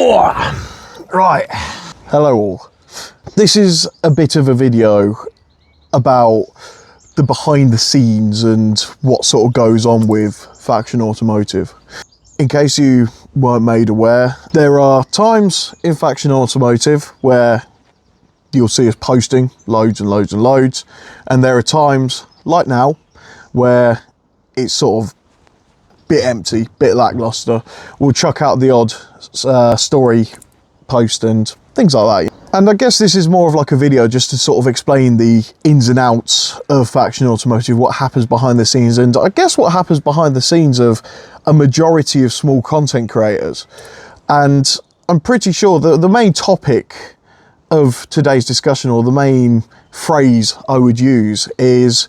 Right, hello all. This is a bit of a video about the behind the scenes and what sort of goes on with Faction Automotive. In case you weren't made aware, there are times in Faction Automotive where you'll see us posting loads and loads and loads, and there are times like now where it's sort of bit empty, bit lackluster. We'll chuck out the odd story post and things like that. And I guess this is more of like a video just to sort of explain the ins and outs of Faction Automotive, what happens behind the scenes, and I guess what happens behind the scenes of a majority of small content creators. And I'm pretty sure that the main topic of today's discussion, or the main phrase I would use, is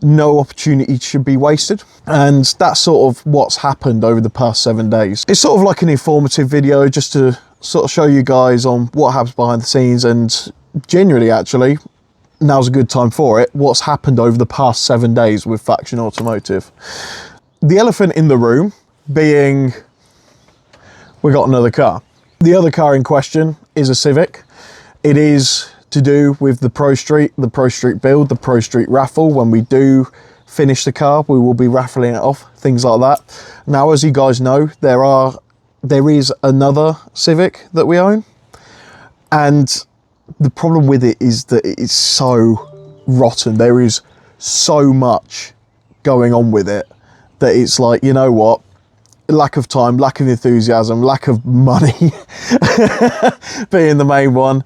no opportunity should be wasted. And that's sort of what's happened over the past 7 days. It's sort of like an informative video just to sort of show you guys on what happens behind the scenes, and genuinely actually now's a good time for it, what's happened over the past 7 days with Faction Automotive. The elephant in the room being, we got another car. The other car in question is a Civic. It is to do with the Pro Street build, the Pro Street raffle. When we do finish the car, we will be raffling it off, things like that. Now, as you guys know, there is another Civic that we own, and the problem with it is that it's so rotten. There is so much going on with it that it's like, you know what, lack of time, lack of enthusiasm, lack of money being the main one.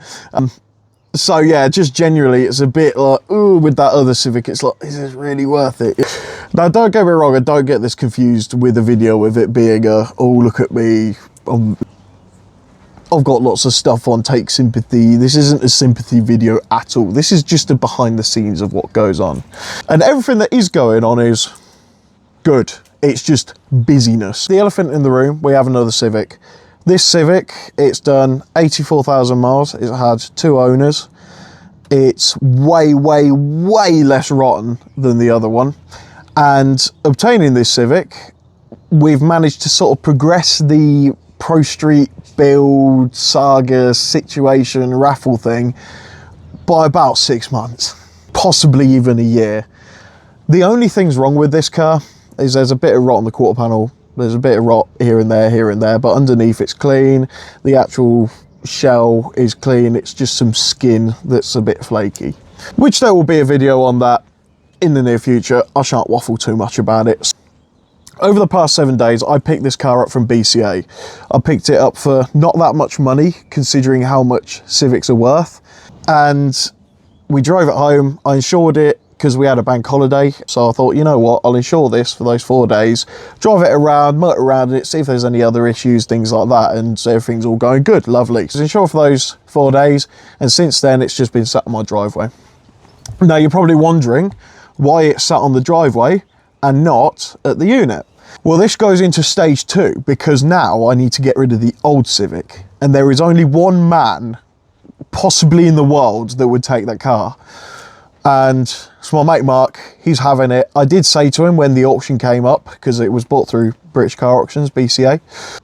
So yeah, just generally it's a bit like, ooh, with that other Civic, it's like, is this really worth it? Now, don't get me wrong, I don't get this confused with a video of it being a, oh, look at me, I've got lots of stuff on, take sympathy. This isn't a sympathy video at all. This is just a behind the scenes of what goes on. And everything that is going on is good. It's just busyness. The elephant in the room, we have another Civic. This Civic, it's done 84,000 miles. It's had 2 owners. It's way, way, way less rotten than the other one. And obtaining this Civic, we've managed to sort of progress the Pro Street build, saga, situation, raffle thing by about 6 months, possibly even a year. The only things wrong with this car is there's a bit of rot on the quarter panel. There's a bit of rot here and there, but underneath it's clean. The actual shell is clean. It's just some skin that's a bit flaky, which there will be a video on that in the near future. I shan't waffle too much about it. Over the past 7 days, I picked this car up from BCA. I picked it up for not that much money, considering how much Civics are worth. And we drove it home. I insured it because we had a bank holiday. So I thought, you know what, I'll insure this for those 4 days, drive it around, motor around in it, see if there's any other issues, things like that. And so everything's all going good, lovely. So insured for those 4 days. And since then, it's just been sat on my driveway. Now, you're probably wondering why it's sat on the driveway and not at the unit. Well, this goes into stage 2 because now I need to get rid of the old Civic, and there is only one man possibly in the world that would take that car, and it's my mate Mark. He's having it. I did say to him when the auction came up, because it was bought through British Car Auctions, BCA,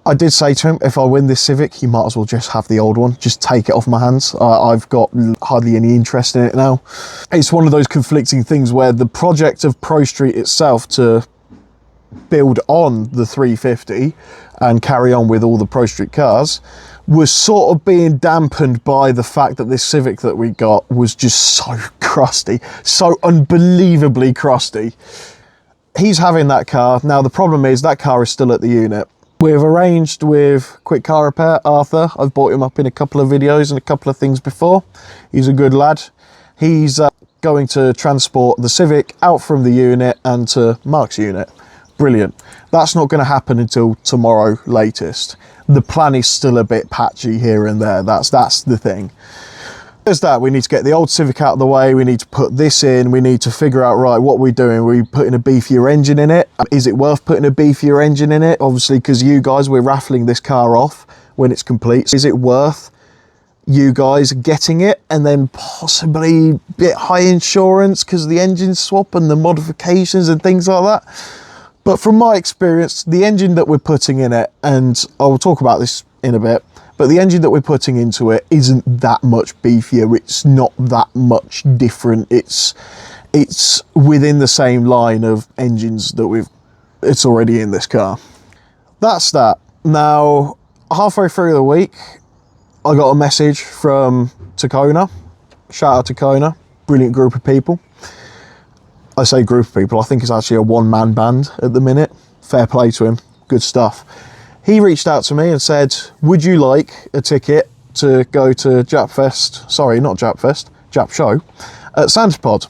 I did say to him, if I win this Civic, you might as well just have the old one, just take it off my hands. I've got hardly any interest in it now. It's one of those conflicting things where the project of Pro Street itself to build on the 350 and carry on with all the Pro Street cars was sort of being dampened by the fact that this Civic that we got was just so crusty, so unbelievably crusty. He's having that car. Now, the problem is that car is still at the unit. We've arranged with Quick Car Repair, Arthur. I've brought him up in a couple of videos and a couple of things before. He's a good lad. He's going to transport the Civic out from the unit and to Mark's unit. Brilliant. That's not going to happen until tomorrow latest. The plan is still a bit patchy here and there. That's the thing. There's that. We need to get the old Civic out of the way. We need to put this in. We need to figure out, right, what we're doing. Are we putting a beefier engine in it? Is it worth putting a beefier engine in it? Obviously, because you guys, we're raffling this car off when it's complete. Is it worth you guys getting it and then possibly a bit high insurance because of the engine swap and the modifications and things like that? But from my experience, the engine that we're putting in it, and I will talk about this in a bit, but the engine that we're putting into it isn't that much beefier. It's not that much different. It's within the same line of engines that it's already in this car. That's that. Now, halfway through the week, I got a message from Tacona. Shout out Tacona, brilliant group of people. I say group of people, I think it's actually a one-man band at the minute. Fair play to him, good stuff. He reached out to me and said, would you like a ticket to go to Jap Show at Santapod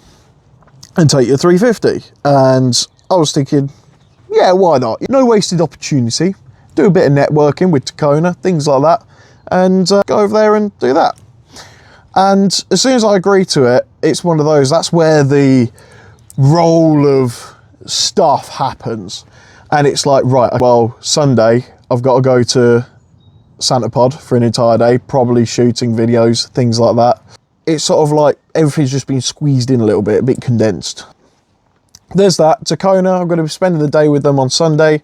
and take your 350? And I was thinking, yeah, why not? No wasted opportunity. Do a bit of networking with Tacona, things like that, and go over there and do that. And as soon as I agree to it, it's one of those, that's where the roll of stuff happens. And it's like, right, well, Sunday, I've got to go to Santapod for an entire day, probably shooting videos, things like that. It's sort of like everything's just been squeezed in a little bit, a bit condensed. There's that. Tacona, I'm going to be spending the day with them on Sunday.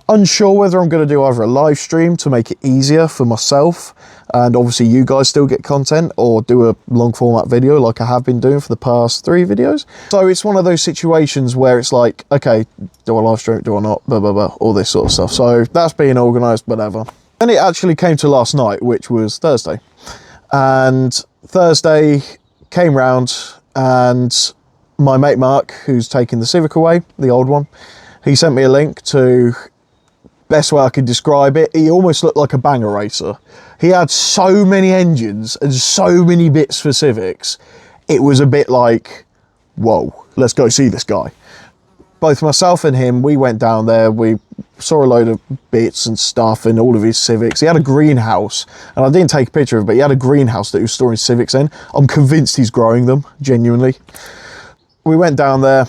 Unsure whether I'm going to do either a live stream to make it easier for myself, and obviously you guys still get content, or do a long format video like I have been doing for the past 3 videos. So it's one of those situations where it's like, okay, do I live stream, do I not, blah, blah, blah, all this sort of stuff. So that's being organised, whatever. Then it actually came to last night, which was Thursday. And Thursday came round, and my mate Mark, who's taking the Civic away, the old one, he sent me a link to, best way I could describe it, he almost looked like a banger racer. He had so many engines and so many bits for Civics. It was a bit like, whoa, let's go see this guy. Both myself and him, we went down there, we saw a load of bits and stuff in all of his Civics. He had a greenhouse, and I didn't take a picture of it, but he had a greenhouse that he was storing Civics in. I'm convinced he's growing them, genuinely. We went down there,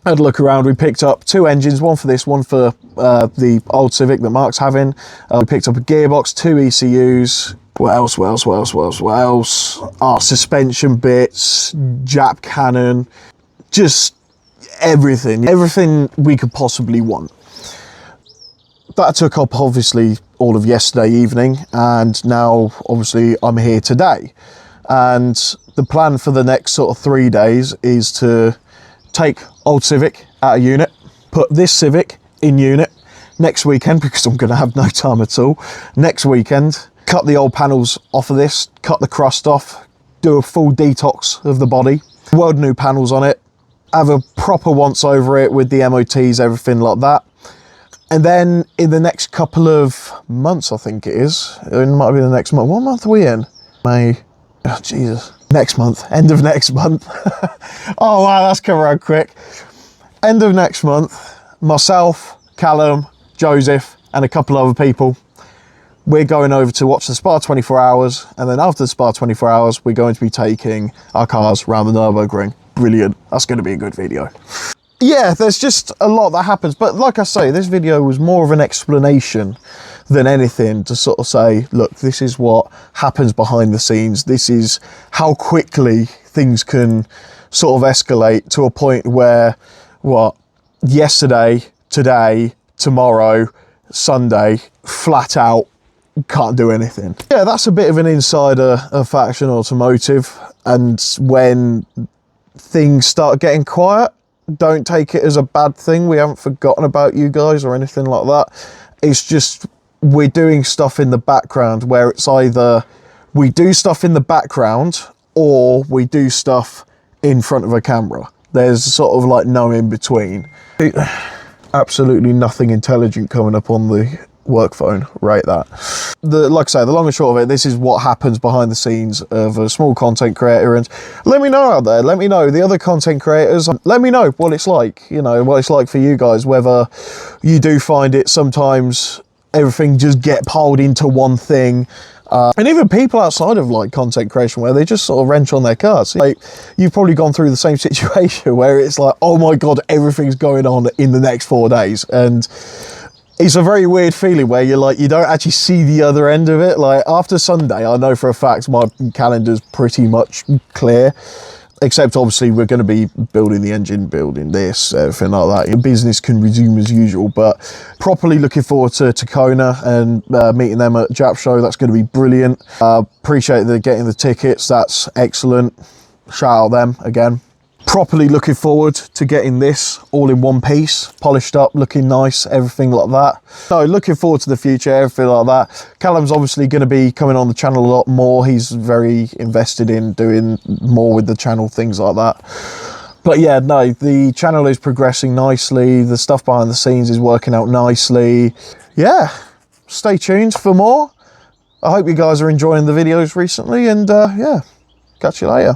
had a look around. We picked up 2 engines, one for this, one for the old Civic that Mark's having. We picked up a gearbox, 2 ECUs. What else? Suspension bits, Jap cannon, just everything we could possibly want. That took up obviously all of yesterday evening, and now obviously I'm here today. And the plan for the next sort of 3 days is to take old Civic out of unit, put this Civic in unit next weekend, because I'm going to have no time at all. Next weekend, cut the old panels off of this, cut the crust off, do a full detox of the body, weld new panels on it, have a proper once over it with the MOTs, everything like that. And then in the next couple of months, I think it is, it might be the next month. What month are we in? May. Oh, Jesus. Next month. End of next month. Oh, wow, that's come around quick. End of next month, myself, Callum, Joseph, and a couple other people, we're going over to watch the Spa 24 Hours, and then after the Spa 24 Hours, we're going to be taking our cars around the Nürburgring. Brilliant. That's going to be a good video. Yeah, there's just a lot that happens, but like I say, this video was more of an explanation than anything, to sort of say, look, this is what happens behind the scenes. This is how quickly things can sort of escalate to a point where, what, yesterday, today, tomorrow, Sunday, flat out, can't do anything. Yeah, that's a bit of an insider of Faction Automotive, and when things start getting quiet, don't take it as a bad thing. We haven't forgotten about you guys or anything like that. It's just, we're doing stuff in the background where it's either we do stuff in the background or we do stuff in front of a camera. There's sort of like no in between. Absolutely nothing intelligent coming up on the work phone, rate that. Like I say, the long and short of it, this is what happens behind the scenes of a small content creator. And let me know out there, let me know, the other content creators, let me know what it's like, you know, what it's like for you guys, whether you do find it sometimes everything just get piled into one thing. And even people outside of like content creation where they just sort of wrench on their cars. Like, you've probably gone through the same situation where it's like, oh my God, everything's going on in the next 4 days. And it's a very weird feeling where you're like, you don't actually see the other end of it. Like after Sunday, I know for a fact my calendar's pretty much clear. except obviously we're going to be building the engine, building this, everything like that. Your business can resume as usual, but properly looking forward to Kona and meeting them at Jap Show. That's going to be brilliant. Appreciate the getting the tickets. That's excellent. Shout out them again. Properly looking forward to getting this all in one piece, polished up, looking nice, everything like that. So looking forward to the future, everything like that. Callum's obviously going to be coming on the channel a lot more. He's very invested in doing more with the channel, things like that. But yeah, no, the channel is progressing nicely. The stuff behind the scenes is working out nicely. Yeah, stay tuned for more. I hope you guys are enjoying the videos recently, and yeah, catch you later.